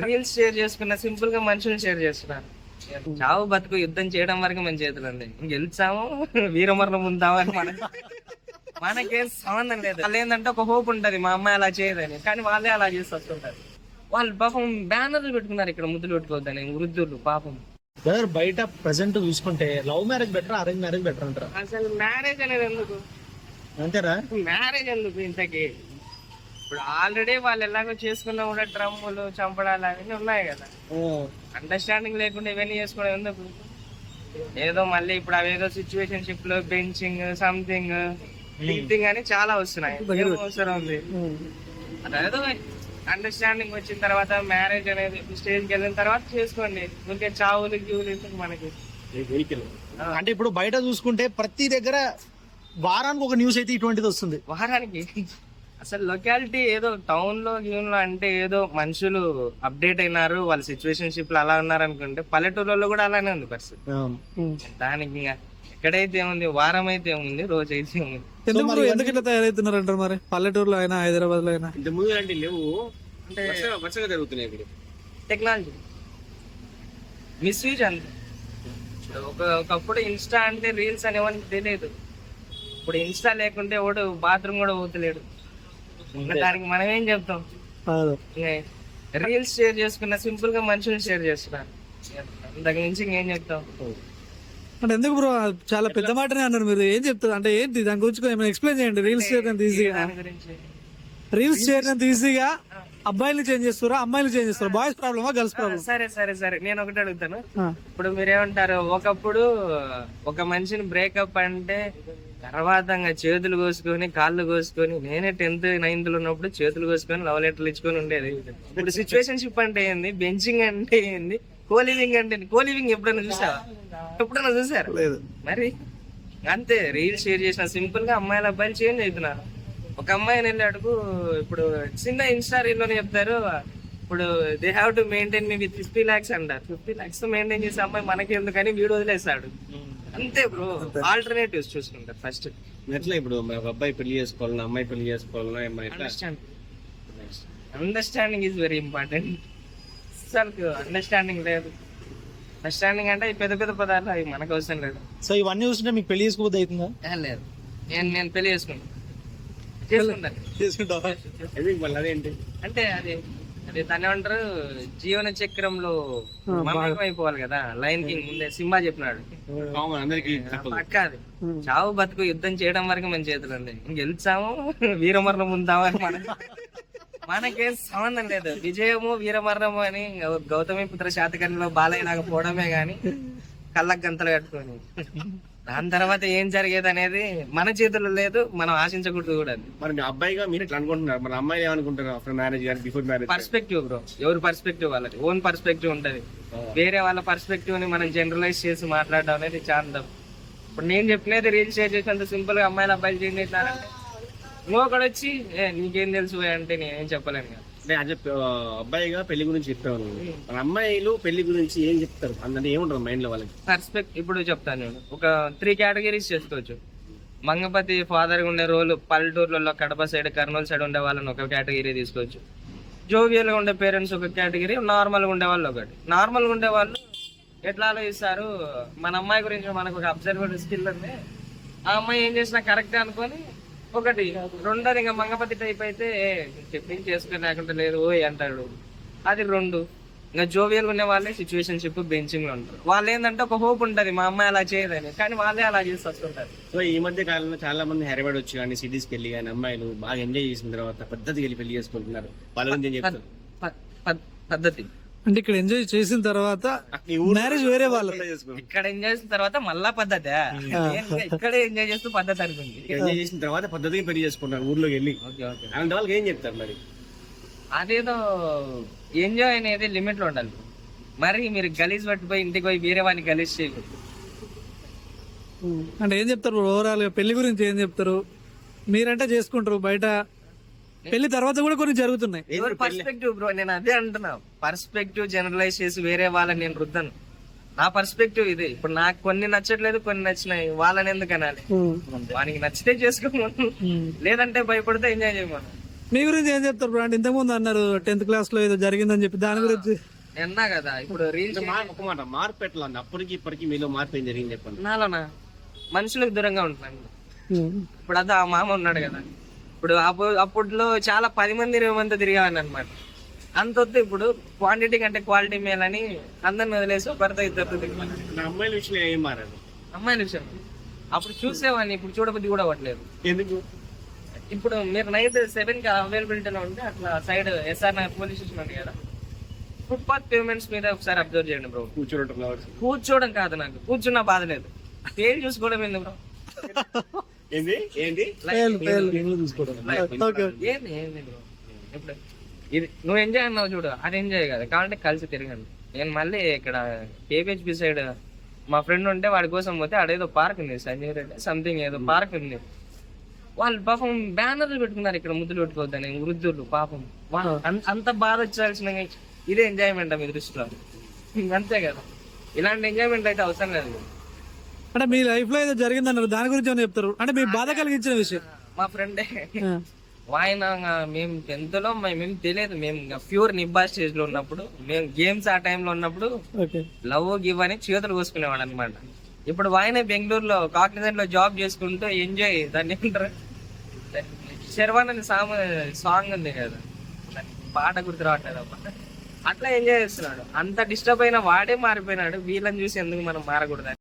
Reels share చేసుకున్న, simple గా మనుషులు షేర్ చేస్తున్నారు. చావు బతుకు యుద్ధం చేయడం వరకు మన చేతులు ఉంది. గెలిచాము వీరమరణం ఉందాము అని మనకేం సంబంధం లేదు. వాళ్ళు ఏంటంటే ఒక హోప్ ఉంటది, మా అమ్మాయి అలా చేయదని, కానీ వాళ్ళే అలా చేసి వస్తుంటారు. వాళ్ళు పాపం బ్యానర్లు పెట్టుకున్నారు ఇక్కడ, ముద్దులు పెట్టుకోవద్దని వృద్ధులు పాపం. బయట ప్రెసెంట్ చూసుకుంటే love marriage better, arrange marriage better అంటారా? అసలు మ్యారేజ్ అనేది ఎందుకు, అంతేరా? మ్యారేజ్ ఎందుకు ఇంతకి? ఇప్పుడు ఆల్రెడీ వాళ్ళు ఎలాగో చేసుకున్నా కూడా డ్రమ్ములు చంపడాలు అవన్నీ ఉన్నాయి కదా. అండర్స్టాండింగ్ లేకుండా ఇవన్నీ చేసుకోవడం ఎందుకు? ఏదో మళ్ళీ ఇప్పుడు అవేదో సిచ్యువేషన్షిప్ లో బెంచింగ్ సంథింగ్ థింగ్ అని చాలా వస్తున్నాయి. అవసరం ఉంది అదేదో అండర్స్టాండింగ్ వచ్చిన తర్వాత మ్యారేజ్ అనేది స్టేజ్కి వెళ్ళిన తర్వాత చేసుకోండి. ఇంకే చావులు గివులు ఎందుకు మనకి? అంటే ఇప్పుడు బయట చూసుకుంటే ప్రతి దగ్గర వారానికి ఒక న్యూస్ అయితే ఇటువంటిది వస్తుంది. వారానికి అసలు లొకాలిటీ ఏదో టౌన్ లో గీన్ లో అంటే ఏదో మనుషులు అప్డేట్ అయినారు, వాళ్ళ సిచ్యువేషన్షిప్ లో అలా ఉన్నారు అనుకుంటే, పల్లెటూరులో కూడా అలానే ఉంది పరిస్థితి. దానికి ఇంకా ఎక్కడైతే ఉంది, వారం అయితే ఉంది, రోజు అయితే ఉంది. ఎందుకు ఇట్లా తయారవుతున్నారు అంటారు మరి? పల్లెటూరులో అయినా హైదరాబాద్ లో అయినా ఇంత ముందు లాంటి లేవు, అంటే వరుసగా జరుగుతున్నాయి. ఇప్పుడు టెక్నాలజీ మిస్యూజ్ అంతే. ఒకప్పుడు ఇన్స్టా అంటే రీల్స్ అనేవానికి తెలియదు. ఇప్పుడు ఇన్స్టా లేకుంటే ఒకడు బాత్రూమ్ కూడా పోతలేడు. దానికి మనం ఏం చెప్తాం? రీల్స్ షేర్ చేసుకున్న, సింపుల్ గా మనుషులు షేర్ చేస్తున్నారు. అంతకు మించి ఇంకేం చెప్తాం? అంటే ఎందుకు బ్రో, చాలా పెద్ద మాటనే అన్నారు మీరు. ఏం చెప్తారు అంటే ఏంటి దాని గురించి ఏమైనా ఎక్స్ప్లెయిన్ చేయండి. రీల్స్ చేయడం ఈజీగా, రీల్స్ చేయడం ఈజీగా అబ్బాయిలు చేంజ్ చేస్తారా, అమ్మాయిలు చేంజ్ చేస్తారా? బాయ్స్ ప్రాబ్లమా, గర్ల్స్ ప్రాబ్లమ్? సరే సరే సరే, నేను ఒకటి అడుగుతాను. ఇప్పుడు మీరేమంటారు? ఒకప్పుడు ఒక మనిషిని బ్రేకప్ అంటే తర్వాత చేతులు కోసుకొని కాళ్ళు కోసుకొని, నేనే 10th 9th లో ఉన్నప్పుడు చేతులు కోసుకొని లవ్ లెటర్లు ఇచ్చుకొని ఉండేది. ఇప్పుడు సిచ్యువేషన్షిప్ అంటే ఏంది, బెంచింగ్ అంటే ఏంది, కోలివింగ్ అంటే కోలివింగ్ ఎప్పుడైనా చూసావా? ఎప్పుడైనా చూసారు? లేదు. మరి అంతే, రీల్స్ షేర్ చేసిన సింపుల్ గా అమ్మాయిల అబ్బాయిలు చేంజ్ అవుతున్నారు. ఒక అమ్మాయిని వెళ్ళాడుకు ఇప్పుడు చిన్న ఇన్స్టా రీల్ లోనే చెప్తారు, ఇప్పుడు they have to maintain me with 50 lakhs అంటారు. 50 lakhs మెయింటైన్ చేసే అమ్మాయి మనకి ఎందుకని వీడు వదిలేస్తాడు. అంతే బ్రో, ఆల్టర్నేటివ్స్ చూసుకుంటారు ఫస్ట్. ఎట్లా ఇప్పుడు ఒక అబ్బాయి పెళ్లి చేసుకోవాలన్నా, అమ్మాయి పెళ్లి చేసుకోవాలన్నా, అండర్స్టాండింగ్ ఈజ్ వెరీ ఇంపార్టెంట్. అసలు అండర్స్టాండింగ్ లేదు. అండర్స్టాండింగ్ అంటే పెద్ద పెద్ద పదాలు అవి మనకు అవసరం లేదు. సో ఇవన్నీ చూస్తుంటే మీకు పెళ్లి చేసుకోవద్దు అవుతుందా? లేదు, నేను పెళ్లి చేసుకుంటాను. అదేంటి అంటే అది దాన్ని ఏమంటారు, జీవన చక్రంలో మమేకం అయిపోవాలి కదా. లైన్ కింగ్ ముందే సింహా చెప్పినాడు. అందరికి పక్క అది చావు బతుకు యుద్ధం చేయడం వరకు మన చేతులు ఉంది. గెలిచాము వీరమరణం ఉందాము అని మనకేం సంబంధం లేదు. విజయము వీరమరణము అని గౌతమిపుత్ర శాతకర్ణిలో బాలయ్య లాగా పోవడమే గాని కళ్ళకు గంతలు కట్టుకొని దాని తర్వాత ఏం జరిగేది అనేది మన చేతుల్లో లేదు, మనం ఆశించకూడదు కూడా. మరి మీ అబ్బాయిగా మీరు ఇట్లా అనుకుంటున్నారు, మన అమ్మాయి ఏమనుకుంటారు ఆఫ్టర్ మ్యారేజ్ కానీ బిఫోర్ మ్యారేజ్? పర్స్పెక్టివ్ బ్రో, ఎవరి పర్స్పెక్టివ్ వాళ్ళకి ఓన్ పర్స్పెక్టివ్ ఉంటది. వేరే వాళ్ళ పర్స్పెక్టివ్ ని మనం జనరలైజ్ చేసి మాట్లాడడం అనేది చాలా తప్పు. ఇప్పుడు నేను చెప్పినది రీల్స్ షేర్ చేసినంత సింపుల్ గా అమ్మాయిలు అబ్బాయిలు చేంజ్ అవుతారంటే ఇంకొకటి వచ్చి నీకేం తెలుసు అంటే నేనేం చెప్పలేను కదా. అబ్బాయిగా పెళ్లి గురించి చెప్పాను, మన అమ్మాయిలు పెళ్లి గురించి ఏం చెప్తారు అంటే ఏముంటారు మైండ్ లో వాళ్ళకి? ఇప్పుడు చెప్తాను నేను, ఒక 3 categories చేసుకోవచ్చు. మంగపతి ఫాదర్ ఉండే రోల్ పల్లెటూర్లలో, కడప సైడ్ కర్నూలు సైడ్ ఉండే వాళ్ళని ఒక కేటగిరీ తీసుకోవచ్చు. జోవియల్ గా ఉండే పేరెంట్స్ ఒక కేటగిరీ, నార్మల్ గా ఉండే వాళ్ళు ఒకటి. నార్మల్ గా ఉండే వాళ్ళు ఎట్లా ఆలోచిస్తారు, మన అమ్మాయి గురించి మనకు ఒక అబ్జర్వేటివ్ స్కిల్ ఉంది, ఆ అమ్మాయి ఏం చేసినా కరెక్టే అనుకొని ఒకటి. రెండోది ఇంకా మంగపతి టైప్ అయితే చెప్పింగ్ చేసుకుని లేకుండా లేదు ఓయ్ అంటాడు, అది 2. ఇంకా జోవియల్ ఉండే వాళ్ళే సిచ్యువేషన్షిప్ బెంచింగ్ లో ఉంటారు. వాళ్ళు ఏంటంటే ఒక హోప్ ఉంటది, మా అమ్మాయి అలా చేయదని, కానీ వాళ్ళే అలా చేసి వస్తుంటారు. సో ఈ మధ్య కాలంలో చాలా మంది హైదరాబాద్ వచ్చి కానీ సిటీస్కి వెళ్ళి కానీ అమ్మాయిలు బాగా ఎంజాయ్ చేసిన తర్వాత పద్ధతికి వెళ్ళి పెళ్లి చేసుకుంటున్నారు. వాళ్ళ గురించి ఏం చెప్తారు? పద్ధతి అంటే ఇక్కడ ఎంజాయ్ చేసిన తర్వాత మ్యారేజ్ వేరే వాళ్ళు, ఇక్కడ ఎంజాయ్ చేసిన తర్వాత మళ్ళా పద్ధతి, ఇక్కడే ఎంజాయ్ చేస్తూ పద్ధతి అనుకుంది. ఎంజాయ్ చేసిన తర్వాత పద్ధతిగా పెళ్లి చేసుకుంటారు ఊర్లోకి వెళ్ళి. అలాంటి వాళ్ళకి ఏం చెప్తారు మరి? అదేదో ఎంజాయ్ అనేది లిమిట్ లో ఉండాలి. మరి మీరు గలీజ్ పట్టిపోయి ఇంటికి పోయి వేరే వాడిని గలీజ్ చేయకూడదు. అంటే ఏం చెప్తారు ఓవరాల్ గా పెళ్లి గురించి ఏం చెప్తారు? మీరంటే చేసుకుంటారు, బయట పెళ్లి తర్వాత కూడా కొన్ని జరుగుతున్నాయి. ఎవరి పర్స్పెక్టివ్ బ్రో, నేను అదే అంటున్నా. పర్స్పెక్టివ్ జనరలైజ్ చేసి వేరే వాళ్ళని నేను రుద్దను. నా పర్స్పెక్టివ్ ఇది. ఇప్పుడు నాకు కొన్ని నచ్చట్లేదు, కొన్ని నచ్చినాయి, వాళ్ళని ఎందుకు అనాలి? వానికి నచ్చితే చేసుకోమను, లేదంటే భయపడితే ఎంజాయ్ చేయమను. మీ గురించి ఏం చెప్తారు బ్రో? అంటే ఇంతకుముందు అన్నారు 10th క్లాస్ లో ఏదో జరిగిందని చెప్పి, దాని గురించి అన్నా కదా ఇప్పుడు రీల్స్ ఒక మాట మార్పు ఎట్లా ఉంది అప్పటికి ఇప్పటికి మీలో మార్పు ఏం జరిగింది చెప్పండి. నాలోనా మనుషులకు దూరంగా ఉంటున్నాను. ఇప్పుడు అదా ఆ మామ ఉన్నాడు కదా, ఇప్పుడు అప్పట్లో చాలా 10 మంది 20 మంది తిరిగామని అనమాట. అంత వద్దు ఇప్పుడు క్వాంటిటీ కంటే క్వాలిటీ మేలని అందరిని వదిలేసి ఒకరితో ఇద్దరితో తిరిగాను. నా అమ్మాయిల విషయంలో ఏం మారారు? అమ్మాయిల విషయం అప్పుడు చూసేవాడిని, ఇప్పుడు చూడబుద్ధి కూడా అవ్వట్లేదు. ఎందుకు? ఇప్పుడు మీరు నైట్ 7 కి అవైలబిలిటీలో ఉంటే అట్లా side SR Nagar police station ఉంది కదా, ఫుట్పాత్ పేమెంట్స్ మీద ఒకసారి అబ్జర్వ్ చేయండి బ్రో. కూర్చోవడం కాదు, నాకు కూర్చున్నా బాధ లేదు, పేరు చూసుకోవడం ఏంది బ్రో? ఏంది ఏంది ఏంది ఏంది బ్రో? ఇప్పుడు ఇది నువ్వు ఎంజాయ్ అన్నావు చూడు, అది ఎంజాయ్ కదా, కావాలంటే కలిసి తిరగండి. నేను మళ్ళీ ఇక్కడ కేపీహెచ్పి సైడ్ మా ఫ్రెండ్ ఉంటే వాడి కోసం పోతే ఆడేదో పార్క్ ఉంది, సంజయ్ రెడ్డి సంథింగ్ ఏదో పార్క్ ఉంది. వాళ్ళు పాపం బ్యానర్లు పెట్టుకున్నారు ఇక్కడ ముద్దులు పెట్టుకోవద్దని, వృద్ధులు పాపం. అంత బాధ వచ్చాల్సిన ఇదే ఎంజాయ్మెంట్ మీ దృష్టిలో? అంతే కదా, ఇలాంటి ఎంజాయ్మెంట్ అయితే అవసరం లేదు. అంటే మీ లైఫ్ లో ఏదో జరిగిందన్నారు, దాని గురించి ఏమైనా చెప్తారు? అంటే మీ బాధ కలిగించిన విషయం. మా ఫ్రెండే ఆయన మేము 10th లో మేము తెలియదు, మేము ప్యూర్ నిబ్బా స్టేజ్ లో ఉన్నప్పుడు, మేము గేమ్స్ ఆ టైంలో ఉన్నప్పుడు లవ్ గివ్ అని చేతులు కోసుకునేవాడు అనమాట. ఇప్పుడు ఆయన బెంగళూరులో కాగ్నిజెంట్ లో జాబ్ చేసుకుంటూ ఎంజాయ్, దాన్ని ఏమంటారు, శర్వాన్ అని సాంగ్ ఉంది కదా, పాట గుర్తు రావట్లేదు అప్ప, అట్లా ఎంజాయ్ చేస్తున్నాడు. అంత డిస్టర్బ్ అయిన వాడే మారిపోయినాడు. వీళ్ళని చూసి ఎందుకు మనం మారకూడదు?